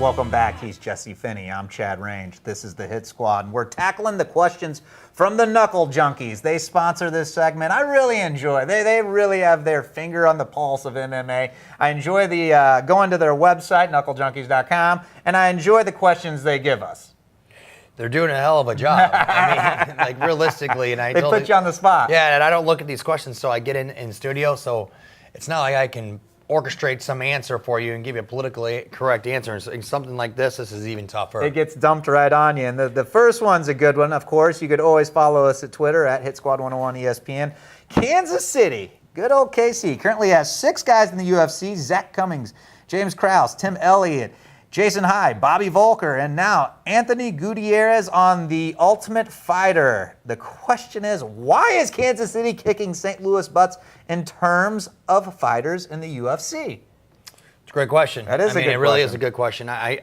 Welcome back. He's Jesse Finney. I'm Chad Range. This is the Hit Squad, and we're tackling the questions from the Knuckle Junkies. They sponsor this segment. I really enjoy. They really have their finger on the pulse of MMA. I enjoy the going to their website, knucklejunkies.com, and I enjoy the questions they give us. They're doing a hell of a job. I mean, like realistically, and they put you on the spot. Yeah, and I don't look at these questions, so I get in studio, so it's not like I can orchestrate some answer for you and give you a politically correct answer. And something like this is even tougher. It gets dumped right on you. And the first one's a good one, of course. You could always follow us at Twitter at HitSquad101 ESPN. Kansas City, good old KC, currently has 6 guys in the UFC: Zach Cummings, James Krause, Tim Elliott, Jason Hyde, Bobby Volker, and now Anthony Gutierrez on The Ultimate Fighter. The question is, why is Kansas City kicking St. Louis butts in terms of fighters in the UFC? It's a great question. That is a good question. It really is a good question. I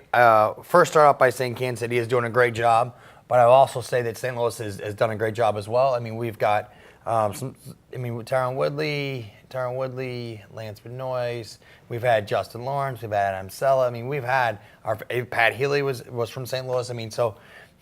first start off by saying Kansas City is doing a great job, but I will also say that St. Louis has done a great job as well. I mean, we've got Tyron Woodley, Lance Benoist. We've had Justin Lawrence. We've had Adam Sella. I mean, we've had Pat Healy was from St. Louis. I mean, so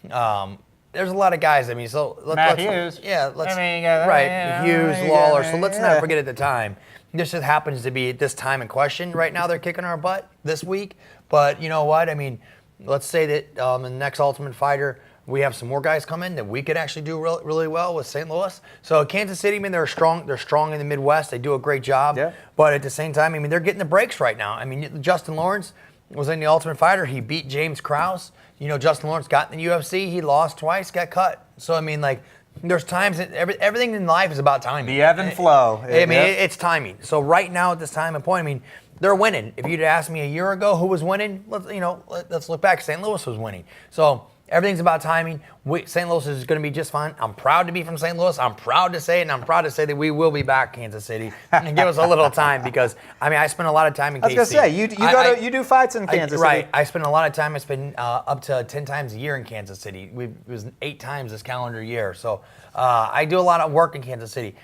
there's a lot of guys. I mean, so Matt Hughes. Yeah, right. Hughes, Lawler. So let's not forget at the time. This just happens to be at this time in question. Right now, they're kicking our butt this week. But you know what? I mean, let's say that in the next Ultimate Fighter, we have some more guys come in that we could actually do really well with St. Louis. So Kansas City, I mean, they're strong in the Midwest. They do a great job. Yeah. But at the same time, I mean, they're getting the breaks right now. I mean, Justin Lawrence was in the Ultimate Fighter. He beat James Krause. You know, Justin Lawrence got in the UFC. He lost twice, got cut. So, I mean, like, there's times that everything in life is about timing. The ebb and flow. I mean, it's timing. So right now at this time and point, I mean, they're winning. If you'd asked me a year ago who was winning, let's look back. St. Louis was winning. So everything's about timing. St. Louis is going to be just fine. I'm proud to be from St. Louis. I'm proud to say it, and I'm proud to say that we will be back, Kansas City, and give us a little time because, I mean, I spent a lot of time in KC. I was going to say, you do fights in Kansas City. Right. I spend a lot of time. I spend up to 10 times a year in Kansas City. It was 8 times this calendar year. So I do a lot of work in Kansas City.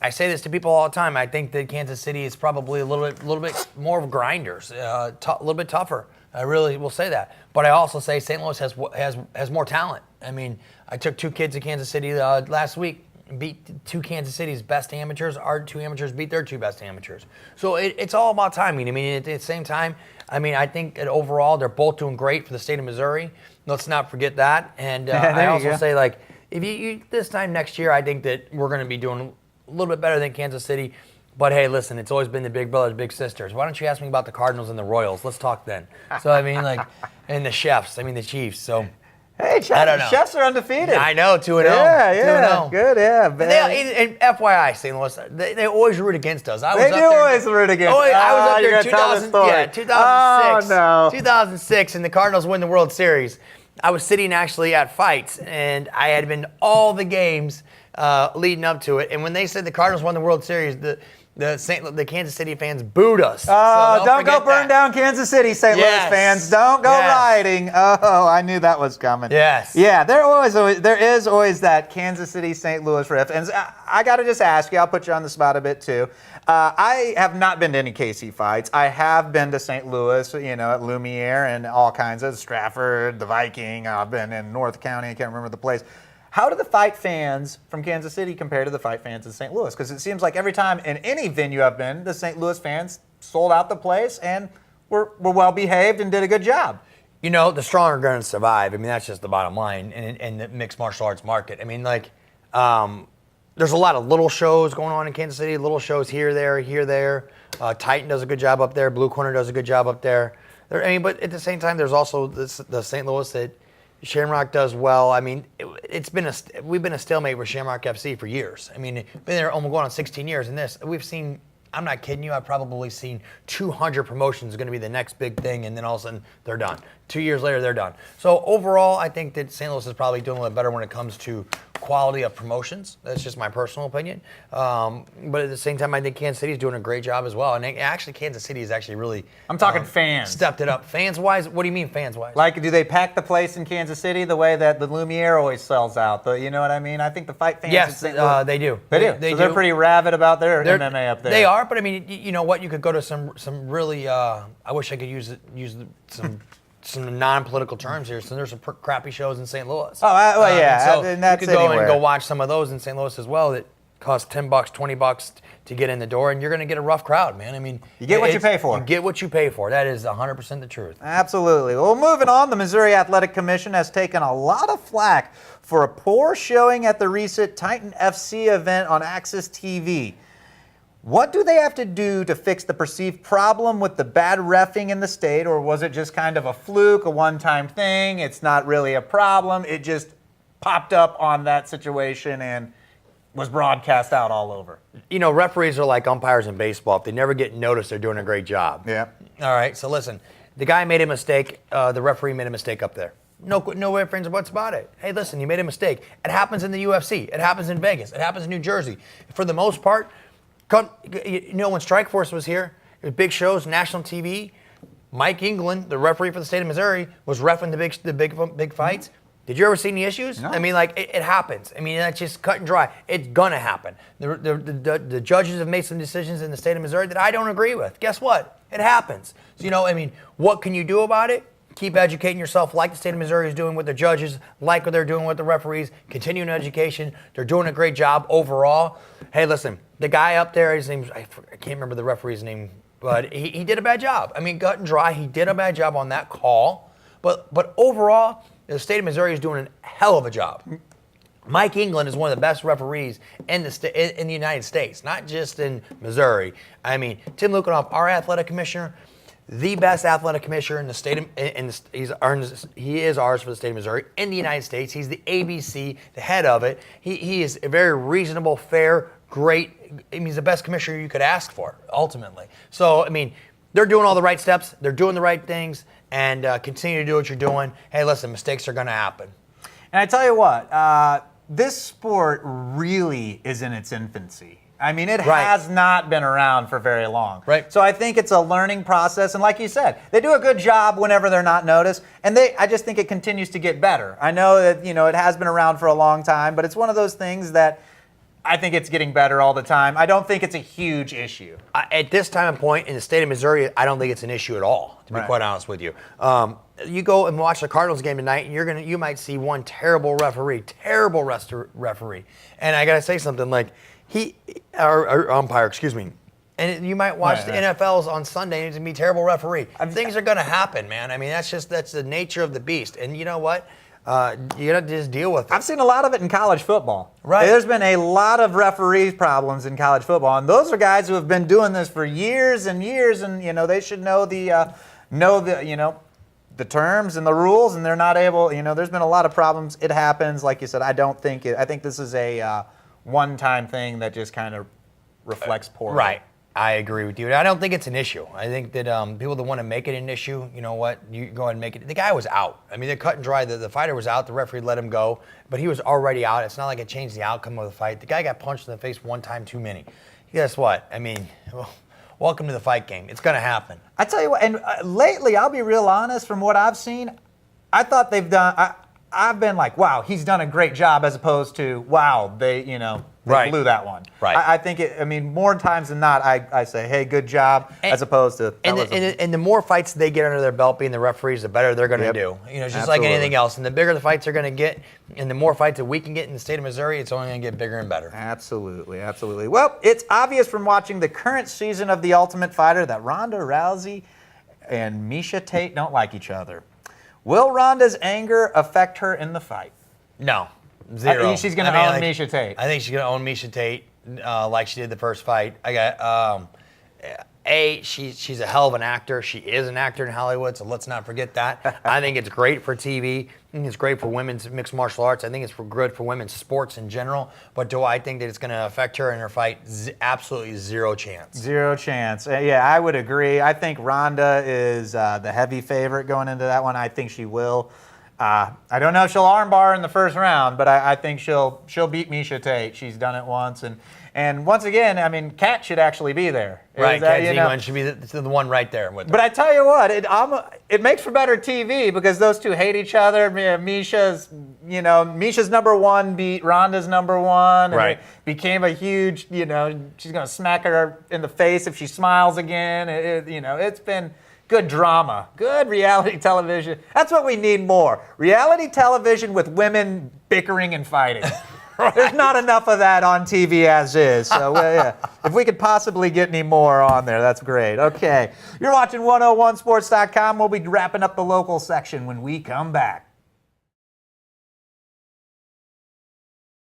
I say this to people all the time. I think that Kansas City is probably a little bit more of grinders, a little bit tougher. I really will say that. But I also say St. Louis has more talent. I mean, I took 2 kids to Kansas City last week, beat 2 Kansas City's best amateurs. Our 2 amateurs beat their 2 best amateurs. So it's all about timing. I mean, at the same time, I mean, I think that overall they're both doing great for the state of Missouri. Let's not forget that. And I also say, like, if you this time next year, I think that we're going to be doing a little bit better than Kansas City. But hey, listen, it's always been the big brothers, big sisters. Why don't you ask me about the Cardinals and the Royals? Let's talk then. So, I mean, like, and the the Chiefs. So, hey, Chefs are undefeated. I know, 2-0. Yeah, 2-0. Good, yeah. And FYI, St. Louis, they always root against us. They do always root against us. I was up there in 2006. Oh, no. 2006, and the Cardinals win the World Series. I was sitting actually at fights, and I had been all the games leading up to it. And when they said the Cardinals won the World Series, the Kansas City fans booed us. Oh, don't go burn down Kansas City, St. Louis fans. Don't go rioting. Oh, I knew that was coming. Yes. Yeah, there is always that Kansas City, St. Louis riff. And I got to just ask you, I'll put you on the spot a bit too. I have not been to any KC fights. I have been to St. Louis, at Lumiere and all kinds of Stratford, the Viking. I've been in North County. I can't remember the place. How do the fight fans from Kansas City compare to the fight fans in St. Louis? Because it seems like every time in any venue I've been, the St. Louis fans sold out the place and were well behaved and did a good job. You know, the strong are going to survive. I mean, that's just the bottom line in the mixed martial arts market. I mean, like, there's a lot of little shows going on in Kansas City, little shows here, there. Titan does a good job up there. Blue Corner does a good job up there. But at the same time, there's also the St. Louis that Shamrock does well. I mean, we've been a stalemate with Shamrock FC for years. I mean, been there almost going on 16 years. And we've seen, I'm not kidding you, I've probably seen 200 promotions going to be the next big thing, and then all of a sudden they're done. 2 years later, they're done. So overall, I think that St. Louis is probably doing a little better when it comes to quality of promotions. That's just my personal opinion. But at the same time, I think Kansas City is doing a great job as well. And actually, Kansas City is actually really... I'm talking fans. Stepped it up. Fans-wise, what do you mean fans-wise? Like, do they pack the place in Kansas City the way that the Lumiere always sells out? You know what I mean? I think the fight fans in St. Louis... they do. They do. So they're pretty rabid about their MMA up there. They are, but I mean, you know what? You could go to some really... I wish I could use some non-political terms here. So there's some crappy shows in St. Louis. Oh, well, yeah, So and that's you could go anywhere. and go watch some of those in St. Louis as well. That cost $10, $20 to get in the door, and you're going to get a rough crowd, man. I mean, you get what you pay for. You get what you pay for. That is 100% the truth. Absolutely. Well, moving on, the Missouri Athletic Commission has taken a lot of flack for a poor showing at the recent Titan FC event on Access TV. What do they have to do to fix the perceived problem with the bad reffing in the state, or was it just kind of a fluke, a one-time thing? It's not really a problem. It just popped up on that situation and was broadcast out all over. You know, referees are like umpires in baseball. If they never get noticed, they're doing a great job. Yeah. All right, so listen. The guy made a mistake. The referee made a mistake up there. No ifs, ands, or buts about it. Hey, listen, you made a mistake. It happens in the UFC. It happens in Vegas. It happens in New Jersey. For the most part, you know, when Strikeforce was here, it was big shows, national TV. Mike England, the referee for the state of Missouri, was reffing the big fights. Did you ever see any issues? No. I mean, like, it happens. I mean, that's just cut and dry. It's gonna happen. The judges have made some decisions in the state of Missouri that I don't agree with. Guess what? It happens. So, you know, I mean, what can you do about it? Keep educating yourself like the state of Missouri is doing with the judges, like what they're doing with the referees, continuing education. They're doing a great job overall. Hey, listen, the guy up there, his name, I can't remember the referee's name, but he did a bad job. I mean, cut and dry, he did a bad job on that call. But overall, the state of Missouri is doing a hell of a job. Mike England is one of the best referees in the United States, not just in Missouri. I mean, Tim Lukanoff, our athletic commissioner, the best athletic commissioner in the state of, he is ours for the state of Missouri in the United States. He's the ABC, the head of it. He is a very reasonable, fair, great. I mean, he's the best commissioner you could ask for, ultimately. So, I mean, they're doing all the right steps. They're doing the right things, and continue to do what you're doing. Hey, listen, mistakes are going to happen. And I tell you what, this sport really is in its infancy. I mean, it has not been around for very long. Right. So I think it's a learning process. And like you said, they do a good job whenever they're not noticed. And I just think it continues to get better. I know that, you know, it has been around for a long time, but it's one of those things that I think it's getting better all the time. I don't think it's a huge issue. At this time and point in the state of Missouri, I don't think it's an issue at all, to be quite honest with you. You go and watch the Cardinals game tonight, and you might see one terrible referee, and I gotta say something, like our umpire, excuse me. And you might watch the NFLs on Sunday, and it's gonna be a terrible referee. Things are gonna happen, man. I mean, that's the nature of the beast. And you know what? You gotta just deal with it. I've seen a lot of it in college football. Right. There's been a lot of referee problems in college football, and those are guys who have been doing this for years and years, and you know they should know the terms and the rules, and they're not able. You know, there's been a lot of problems. It happens, like you said. I think this is a one-time thing that just kind of reflects poorly. Right. I agree with you. I don't think it's an issue. I think that people that want to make it an issue, you know what, you go ahead and make it. The guy was out. I mean, they're cut and dry. The fighter was out. The referee let him go, but he was already out. It's not like it changed the outcome of the fight. The guy got punched in the face one time too many. Guess what? I mean, welcome to the fight game. It's going to happen. I tell you what, and lately, I'll be real honest, from what I've seen, I thought they've done, I've been like, wow, he's done a great job, as opposed to, wow, they blew that one. Right. I think more times than not, I say, hey, good job, as opposed to. And the more fights they get under their belt being the referees, the better they're going to do. You know, just like anything else. And the bigger the fights are going to get, and the more fights that we can get in the state of Missouri, it's only going to get bigger and better. Absolutely, absolutely. Well, it's obvious from watching the current season of The Ultimate Fighter that Ronda Rousey and Miesha Tate don't like each other. Will Ronda's anger affect her in the fight? No. Zero. I think she's going to own Miesha Tate. I think she's going to own Miesha Tate like she did the first fight. She's a hell of an actor. She is an actor in Hollywood, so let's not forget that. I think it's great for TV. I think it's great for women's mixed martial arts. I think it's good for women's sports in general. But do I think that it's going to affect her in her fight? Absolutely zero chance. Zero chance. Yeah, I would agree. I think Ronda is the heavy favorite going into that one. I think she will. I don't know if she'll armbar in the first round, but I think she'll beat Miesha Tate. She's done it once, and once again, I mean, Kat should actually be there. Right, Kat Zingman should be the one right there with her. But I tell you what, it makes for better TV because those two hate each other. Misha's number one beat Ronda's number one. Right. It became a huge, she's going to smack her in the face if she smiles again. It's been good drama, good reality television. That's what we need more. Reality television with women bickering and fighting. Right. There's not enough of that on TV as is. So, yeah, if we could possibly get any more on there, that's great. Okay. You're watching 101sports.com. We'll be wrapping up the local section when we come back.